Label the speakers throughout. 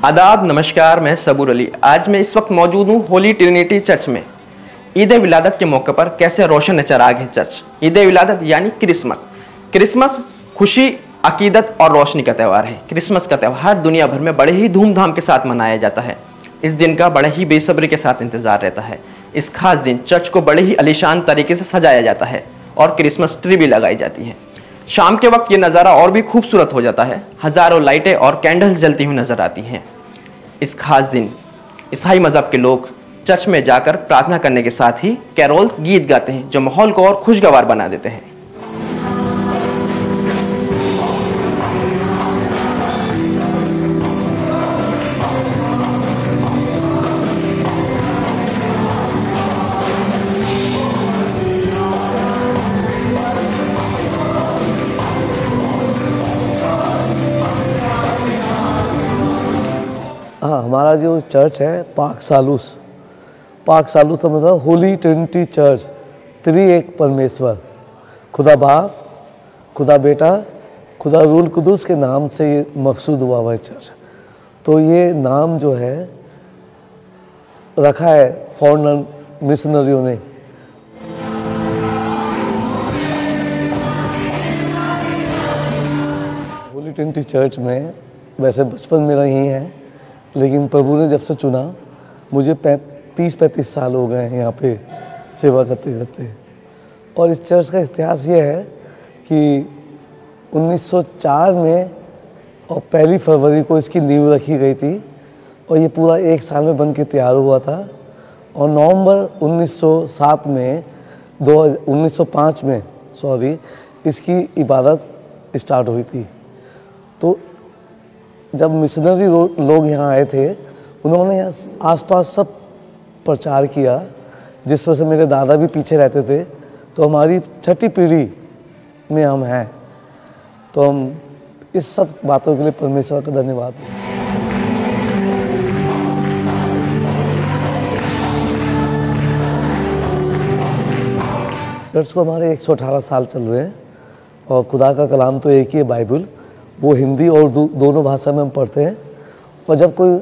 Speaker 1: आदाब, नमस्कार। मैं सबूर अली। आज मैं इस वक्त मौजूद हूँ होली ट्रिनिटी चर्च में। ईद विलादत के मौके पर कैसे रोशन चराग है चर्च। ईद विलादत यानी क्रिसमस। क्रिसमस खुशी, अकीदत और रोशनी का त्यौहार है। क्रिसमस का त्यौहार दुनिया भर में बड़े ही धूमधाम के साथ मनाया जाता है। इस दिन का बड़े ही बेसब्री के साथ इंतजार रहता है। इस खास दिन चर्च को बड़े ही आलीशान तरीके से सजाया जाता है और क्रिसमस ट्री भी लगाई जाती है। शाम के वक्त ये नज़ारा और भी खूबसूरत हो जाता है। हज़ारों लाइटें और कैंडल्स जलती हुई नजर आती हैं। इस खास दिन ईसाई मज़हब के लोग चर्च में जाकर प्रार्थना करने के साथ ही कैरोल्स गीत गाते हैं, जो माहौल को और खुशगवार बना देते हैं।
Speaker 2: हाँ, हमारा जो चर्च है पाक सालूस का मतलब होली ट्रिनिटी चर्च। एक परमेश्वर, खुदा बाप, खुदा बेटा, खुदा रूल कुदूस के नाम से ये मकसूद हुआ हुआ है चर्च। तो ये नाम जो है रखा है फॉरेनर मिशनरियों ने। होली ट्रिनिटी चर्च में वैसे बचपन मेरा यही है, लेकिन प्रभु ने जब से चुना, मुझे 30-35 साल हो गए हैं यहाँ पे सेवा करते करते। और इस चर्च का इतिहास ये है कि 1904 में और 1 फरवरी को इसकी नींव रखी गई थी और ये पूरा 1 साल में बन के तैयार हुआ था। और नवंबर 1905 में इसकी इबादत स्टार्ट हुई थी। तो जब मिशनरी लोग यहाँ आए थे, उन्होंने यहाँ आसपास सब प्रचार किया, जिस पर से मेरे दादा भी पीछे रहते थे। तो हमारी 6ठी पीढ़ी में हम हैं। तो हम इस सब बातों के लिए परमेश्वर का धन्यवाद। चर्च को हमारे 118 साल चल रहे हैं और खुदा का कलाम तो एक ही है, बाइबल। वो हिंदी और दोनों भाषा में हम पढ़ते हैं। और जब कोई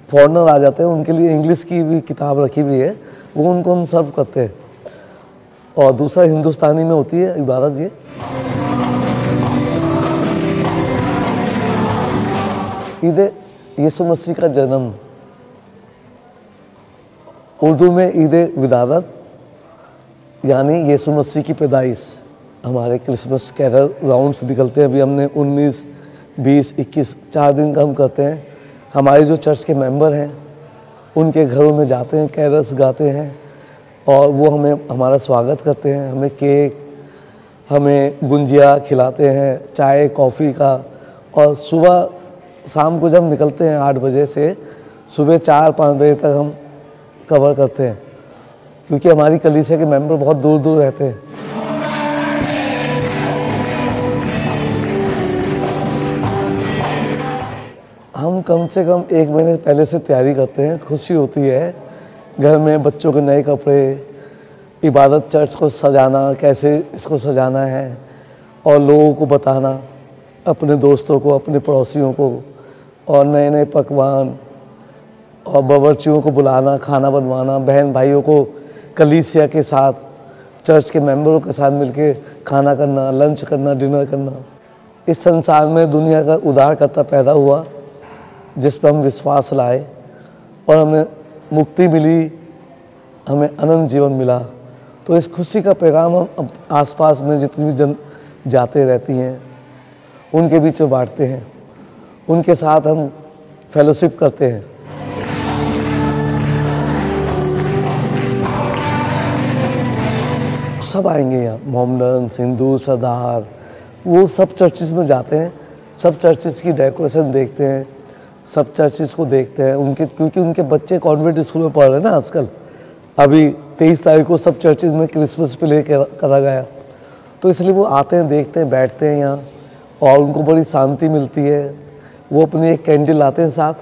Speaker 2: फॉरेनर आ जाते हैं, उनके लिए इंग्लिश की भी किताब रखी हुई है, वो उनको हम सर्व करते हैं। और दूसरा हिंदुस्तानी में होती है इबादत। ये ईद यीशु मसीह का जन्म, उर्दू में ईद विलादत यानी यीशु मसीह की पैदाइश। हमारे क्रिसमस कैरल राउंड्स निकलते हैं। अभी हमने 19, 20, 21 4 दिन का हम करते हैं। हमारे जो चर्च के मेंबर हैं, उनके घरों में जाते हैं, कैरल्स गाते हैं और वो हमें हमारा स्वागत करते हैं। हमें केक, हमें गुंजिया खिलाते हैं, चाय कॉफ़ी का। और सुबह शाम को जब निकलते हैं 8 बजे से सुबह 4-5 बजे तक हम कवर करते हैं, क्योंकि हमारी कलीसिया के मेंबर बहुत दूर दूर रहते हैं। हम कम से कम 1 महीने पहले से तैयारी करते हैं। खुशी होती है घर में बच्चों के नए कपड़े, इबादत चर्च को सजाना, कैसे इसको सजाना है और लोगों को बताना, अपने दोस्तों को, अपने पड़ोसियों को, और नए नए पकवान और बावर्चियों को बुलाना, खाना बनवाना, बहन भाइयों को कलीसिया के साथ, चर्च के मेंबरों के साथ मिलके खाना करना, लंच करना, डिनर करना। इस संसार में दुनिया का उद्धारकर्ता पैदा हुआ, जिस पर हम विश्वास लाए और हमें मुक्ति मिली, हमें अनंत जीवन मिला। तो इस खुशी का पैगाम हम आसपास में जितनी भी जन जाते रहती हैं, उनके बीच में बांटते हैं, उनके साथ हम फेलोशिप करते हैं। सब आएंगे यहाँ, मोहम्मदन, हिंदू, सरदार, वो सब चर्चिस में जाते हैं। सब चर्चिस की डेकोरेशन देखते हैं, सब चर्चिस को देखते हैं उनके, क्योंकि उनके बच्चे कॉन्वेंट स्कूल में पढ़ रहे हैं ना आजकल। अभी 23 तारीख को सब चर्चिस में क्रिसमस प्ले करा गया, तो इसलिए वो आते हैं, देखते हैं, बैठते हैं यहाँ और उनको बड़ी शांति मिलती है। वो अपनी एक कैंडल लाते हैं, साथ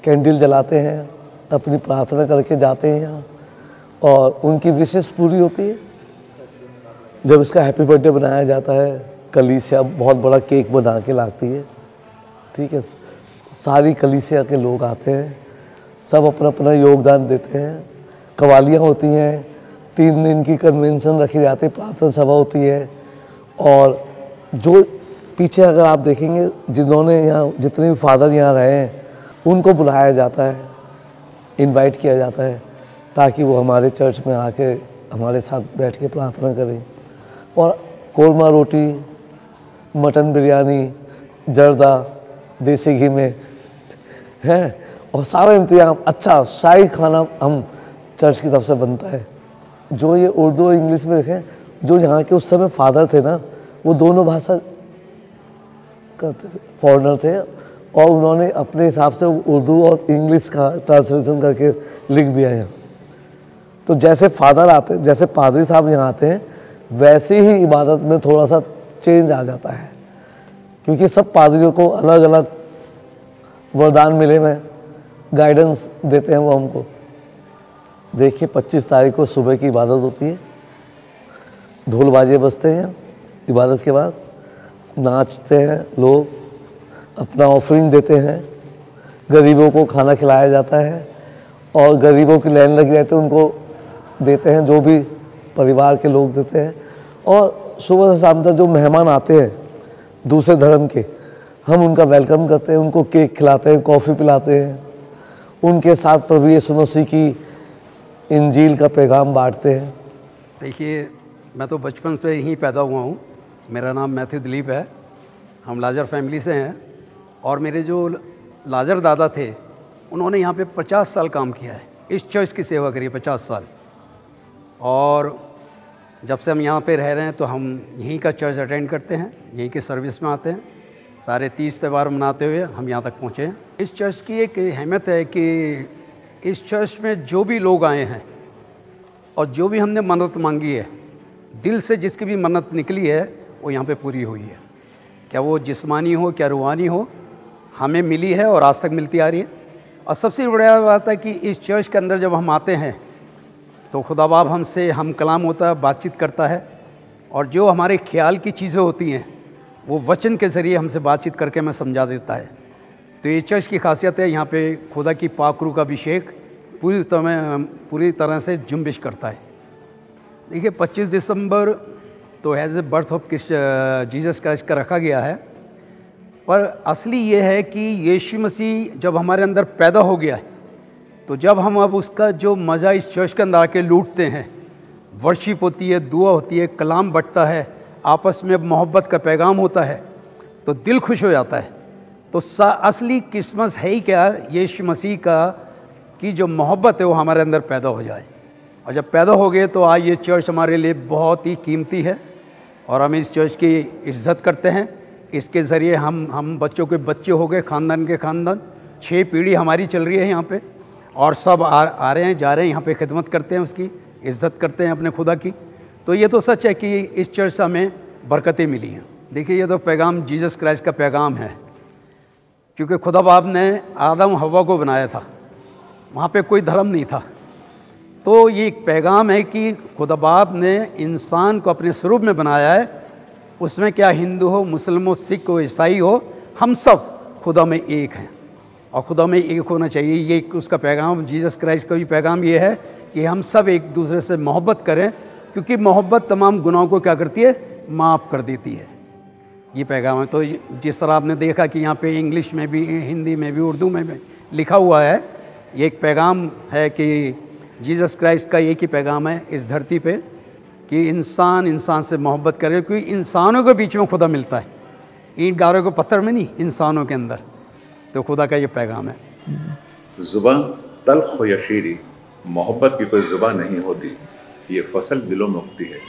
Speaker 2: कैंडल जलाते हैं, अपनी प्रार्थना करके जाते हैं यहाँ और उनकी विशेष पूरी होती है। जब इसका हैप्पी बर्थडे बनाया जाता है, कलीसिया बहुत बड़ा केक बना के लाती है, ठीक है, सारी कलीसिया के लोग आते हैं, सब अपना अपना योगदान देते हैं। कवालियाँ होती हैं, 3 दिन की कन्वेंशन रखी जाती है, प्रार्थना सभा होती है। और जो पीछे अगर आप देखेंगे, जिन्होंने यहाँ जितने भी फादर यहाँ रहे हैं उनको बुलाया जाता है, इनवाइट किया जाता है, ताकि वो हमारे चर्च में आके हमारे साथ बैठ के प्रार्थना करें। और कोरमा रोटी, मटन बिरयानी, जर्दा देसी घी में है, और सारा इंतजाम अच्छा शाही खाना हम चर्च की तरफ से बनता है। जो ये उर्दू और इंग्लिश में लिखे, जो यहाँ के उस समय फादर थे ना, वो दोनों भाषा करते थे, फॉरेनर थे, और उन्होंने अपने हिसाब से उर्दू और इंग्लिश का ट्रांसलेशन करके लिख दिया है। तो जैसे फादर आते, जैसे पादरी साहब यहाँ आते हैं, वैसे ही इबादत में थोड़ा सा चेंज आ जाता है, क्योंकि सब पादरियों को अलग अलग वरदान मिले हुए, गाइडेंस देते हैं वो हमको। देखिए 25 तारीख को सुबह की इबादत होती है, ढोल बाजे बजते हैं, इबादत के बाद नाचते हैं लोग, अपना ऑफरिंग देते हैं, गरीबों को खाना खिलाया जाता है, और गरीबों की लाइन लगी रहती है, उनको देते हैं, जो भी परिवार के लोग देते हैं। और सुबह से शाम तक जो मेहमान आते हैं दूसरे धर्म के, हम उनका वेलकम करते हैं, उनको केक खिलाते हैं, कॉफ़ी पिलाते हैं, उनके साथ प्रभु यीशु मसीह की इंजील का पैगाम बांटते हैं।
Speaker 3: देखिए, मैं तो बचपन से यहीं पैदा हुआ हूँ। मेरा नाम मैथ्यू दिलीप है। हम लाजर फैमिली से हैं, और मेरे जो लाजर दादा थे उन्होंने यहाँ पे 50 साल काम किया है, इस चर्च की सेवा करी 50 साल। और जब से हम यहाँ पे रह रहे हैं तो हम यहीं का चर्च अटेंड करते हैं, यहीं के सर्विस में आते हैं। सारे 30 त्यौहार मनाते हुए हम यहाँ तक पहुँचे हैं। इस चर्च की एक अहमियत है कि इस चर्च में जो भी लोग आए हैं और जो भी हमने मन्नत मांगी है, दिल से जिसकी भी मन्नत निकली है, वो यहाँ पे पूरी हुई है। क्या वो जिस्मानी हो, क्या रूहानी हो, हमें मिली है और आज तक मिलती आ रही है। और सबसे बड़ा बात है कि इस चर्च के अंदर जब हम आते हैं तो खुदा बाप हमसे हम कलाम होता है, बातचीत करता है, और जो हमारे ख्याल की चीज़ें होती हैं वो वचन के ज़रिए हमसे बातचीत करके हमें समझा देता है। तो ये चर्च की खासियत है, यहाँ पे खुदा की पाक रूह का अभिषेक पूरी तरह से जुम्बिश करता है। देखिए 25 दिसंबर तो as a birth of Jesus Christ का रखा गया है, पर असली ये है कि यीशु मसीह जब हमारे अंदर पैदा हो गया है, तो जब हम अब उसका जो मज़ा इस चर्च के अंदर आके लूटते हैं, वर्शिप होती है, दुआ होती है, कलाम बटता है, आपस में मोहब्बत का पैगाम होता है, तो दिल खुश हो जाता है। तो असली क्रिसमस है ही क्या, यीशु मसीह का की जो मोहब्बत है वो हमारे अंदर पैदा हो जाए। और जब पैदा हो गए तो आज ये चर्च हमारे लिए बहुत ही कीमती है, और हम इस चर्च की इज्जत करते हैं। इसके ज़रिए हम बच्चों के बच्चे हो गए, ख़ानदान के ख़ानदान, 6 पीढ़ी हमारी चल रही है यहाँ पे, और सब आ रहे हैं, जा रहे हैं, यहाँ पे खिदमत करते हैं, उसकी इज्जत करते हैं अपने खुदा की। तो ये तो सच है कि इस चर्च से हमें बरकतें मिली हैं। देखिए, ये तो पैगाम जीसस क्राइस्ट का पैगाम है, क्योंकि खुदा बाप ने आदम हव्वा को बनाया था, वहाँ पे कोई धर्म नहीं था। तो ये एक पैगाम है कि खुदा बाप ने इंसान को अपने स्वरूप में बनाया है, उसमें क्या हिंदू हो, मुस्लिम हो, सिख हो, ईसाई हो, हम सब खुदा में एक हैं, और खुदा में एक होना चाहिए। ये उसका पैगाम, जीसस क्राइस्ट का भी पैगाम ये है कि हम सब एक दूसरे से मोहब्बत करें, क्योंकि मोहब्बत तमाम गुनाहों को क्या करती है, माफ़ कर देती है। ये पैगाम है। तो जिस तरह आपने देखा कि यहाँ पे इंग्लिश में भी, हिंदी में भी, उर्दू में भी लिखा हुआ है, ये एक पैगाम है कि जीसस क्राइस्ट का एक ही पैगाम है इस धरती पे कि इंसान से मोहब्बत करे, क्योंकि इंसानों के बीच में खुदा मिलता है, ईंट गारों को पत्थर में नहीं, इंसानों के अंदर। तो खुदा का ये पैगाम है।
Speaker 4: जुबान तल्ख हो या शीरी, मोहब्बत की कोई जुबान नहीं होती, ये फसल दिलों में उगती है,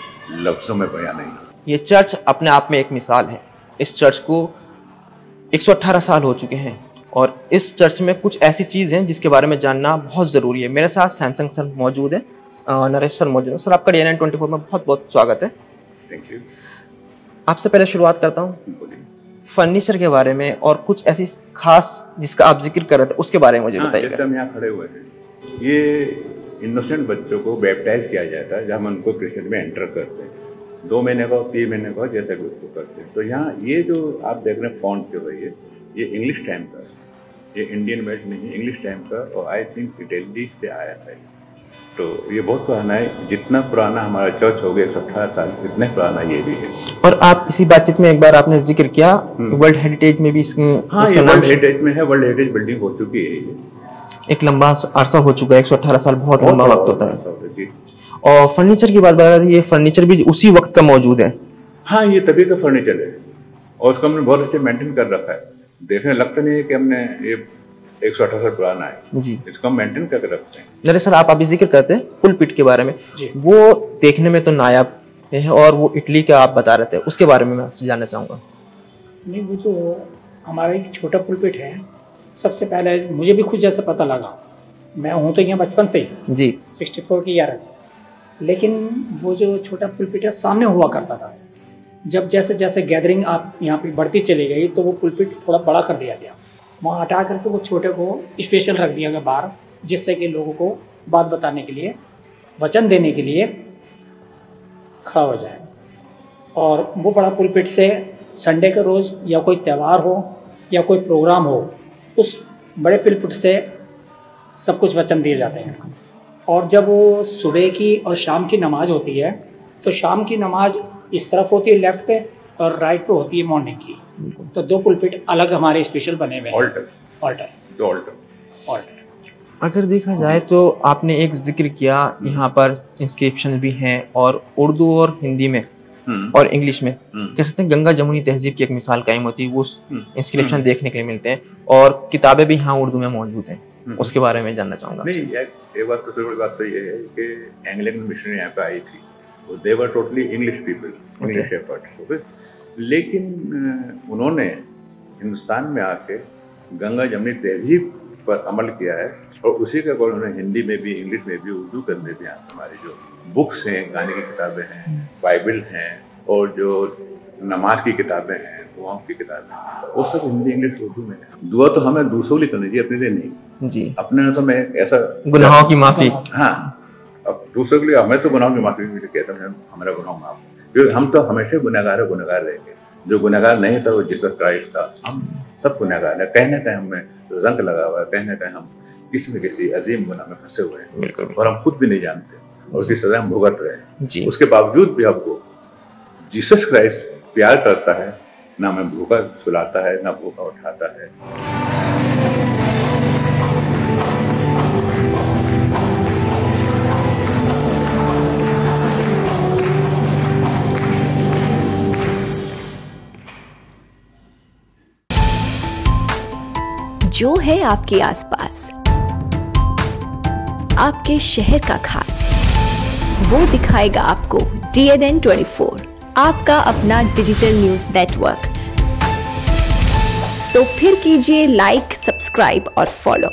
Speaker 4: लफ्ज़ों में बयां नहीं।
Speaker 1: ये चर्च अपने आप में एक मिसाल है। इस चर्च को 118 साल हो चुके हैं, और इस चर्च में कुछ ऐसी चीज़ हैं जिसके बारे में जानना बहुत ज़रूरी है। मेरे साथ सैमसंग सर मौजूद है, नरेश सर मौजूद है। सर, आपका DNN 24 में बहुत बहुत स्वागत है।
Speaker 4: Thank you.
Speaker 1: आपसे पहले शुरुआत करता हूँ फर्नीचर के बारे में, और कुछ ऐसी खास जिसका आप जिक्र कर रहे थे उसके बारे में मुझे बताइए।
Speaker 4: जैसे हम यहाँ खड़े हुए हैं, ये इनोसेंट बच्चों को बैप्टाइज किया जाता है जब हम उनको क्रिश्चियन में एंटर करते हैं, 2 महीने का, 3 महीने का, जैसे भी उसको करते हैं। तो यहाँ ये जो आप देख रहे हैं फॉन्ट जो है, ये इंग्लिश टाइम का है, ये इंडियन मेड नहीं, इंग्लिश टाइम का, और आई थिंक इटली से आया है। तो ये बहुत पुराना है, जितना पुराना हमारा चर्च हो गया 118 साल, इतना पुराना ये भी है।
Speaker 1: और आप इसी बातचीत में एक बार आपने जिक्र किया वर्ल्ड हेरिटेज में भी
Speaker 4: हाँ, ये वर्ल्ड हेरिटेज में है, वर्ल्ड हेरिटेज बिल्डिंग हो चुकी है ये।
Speaker 1: एक लंबा अरसा हो चुका है, 118 साल बहुत लंबा वक्त होता है।
Speaker 4: जी।
Speaker 1: और फर्नीचर की बात बता रही, ये फर्नीचर भी उसी वक्त का मौजूद है?
Speaker 4: हाँ, ये तभी का फर्नीचर है और उसको हमने बहुत अच्छे मेंटेन कर रखा है। देखने लगता नहीं है कि हमने ये 118 साल पुराना है
Speaker 1: जी,
Speaker 4: इसको हम मेंटेन करके रखते हैं।
Speaker 1: दरअसल आप अभी जिक्र करते हैं पुलपिट के बारे में, वो देखने में तो नायाब है और वो इटली का आप बता रहे थे, उसके बारे में मैं आपसे जानना चाहूँगा।
Speaker 5: नहीं, वो जो हमारा एक छोटा पुलपिट है, सबसे पहले मुझे भी खुद जैसे पता लगा, मैं हूँ तो यहाँ बचपन से ही जी 64 की यार से, लेकिन वो जो छोटा पुलपिट है सामने हुआ करता था। जब जैसे जैसे गैदरिंग आप यहाँ पे बढ़ती चली गई तो वो पुलपिट थोड़ा बड़ा कर दिया गया, वहाँ हटा करके वो छोटे को स्पेशल रख दिया गया बाहर, जिससे कि लोगों को बात बताने के लिए, वचन देने के लिए खड़ा हो जाए। और वो बड़ा पुलपिट से संडे के रोज़ या कोई त्यौहार हो या कोई प्रोग्राम हो, उस बड़े पुलपिट से सब कुछ वचन दिए जाते हैं। और जब वो सुबह की और शाम की नमाज होती है तो शाम की नमाज इस तरफ होती है लेफ्ट पे और राइट पे होती है मॉर्निंग की। तो दो पुलपिट अलग हमारे स्पेशल बने हुए हैं। ऑल्टर।
Speaker 1: अगर देखा जाए तो आपने एक जिक्र किया यहाँ पर इंस्क्रिप्शन भी हैं और उर्दू और हिंदी में और इंग्लिश में, कह सकते हैं गंगा जमुनी तहजीब की एक मिसाल कायम होती है, वो इंस्क्रिप्शन देखने के लिए मिलते हैं और किताबें भी यहाँ उर्दू में मौजूद हैं, उसके बारे में जानना चाहूँगा।
Speaker 4: नहीं, एक बात तो सबसे बड़ी बात तो ये है कि एंग्लिकन मिशनरी यहाँ पे आई थी, they were totally English people, English shepherds, लेकिन उन्होंने हिंदुस्तान में आके गंगा जमुनी तहजीब पर अमल किया है और उसी के अकॉर्डिंग उन्होंने हिंदी में भी, इंग्लिश में भी, उर्दू में भी हमारी जो बुक्स हैं, गाने की किताबें हैं, बाइबल हैं और जो नमाज की किताबें हैं, दुआओं की किताबें हैं, वो सब हिंदी, इंग्लिश, उर्दू में है। दुआ तो हमें दूसरों लिए करनी चाहिए, अपने लिए नहीं जी। अपने तो मैं ऐसा
Speaker 1: गुनाहों की माफी,
Speaker 4: हाँ, अब दूसरों के लिए हमें तो गुनाहों की माफी कहता हूँ, हमारा गुनाह माफ, क्योंकि हम तो हमेशा गुनहगार रहेंगे। जो गुनहगार नहीं था वो जीसस क्राइस्ट था, हम सब गुनहगार है। कहीं ना कहीं हमें जंग लगा हुआ है, कहीं ना कहीं हम किसी न किसी अजीम गुनाह में फंसे हुए हैं और हम खुद भी नहीं जानते और उसकी सजा हम भुगत रहे हैं। उसके बावजूद भी आपको जीसस क्राइस्ट प्यार करता है, ना हमें भूखा सुलाता है, ना भूखा उठाता है।
Speaker 6: जो है आपके आसपास, आपके शहर का खास, वो दिखाएगा आपको DNN 24, आपका अपना डिजिटल न्यूज नेटवर्क। तो फिर कीजिए लाइक, सब्सक्राइब और फॉलो।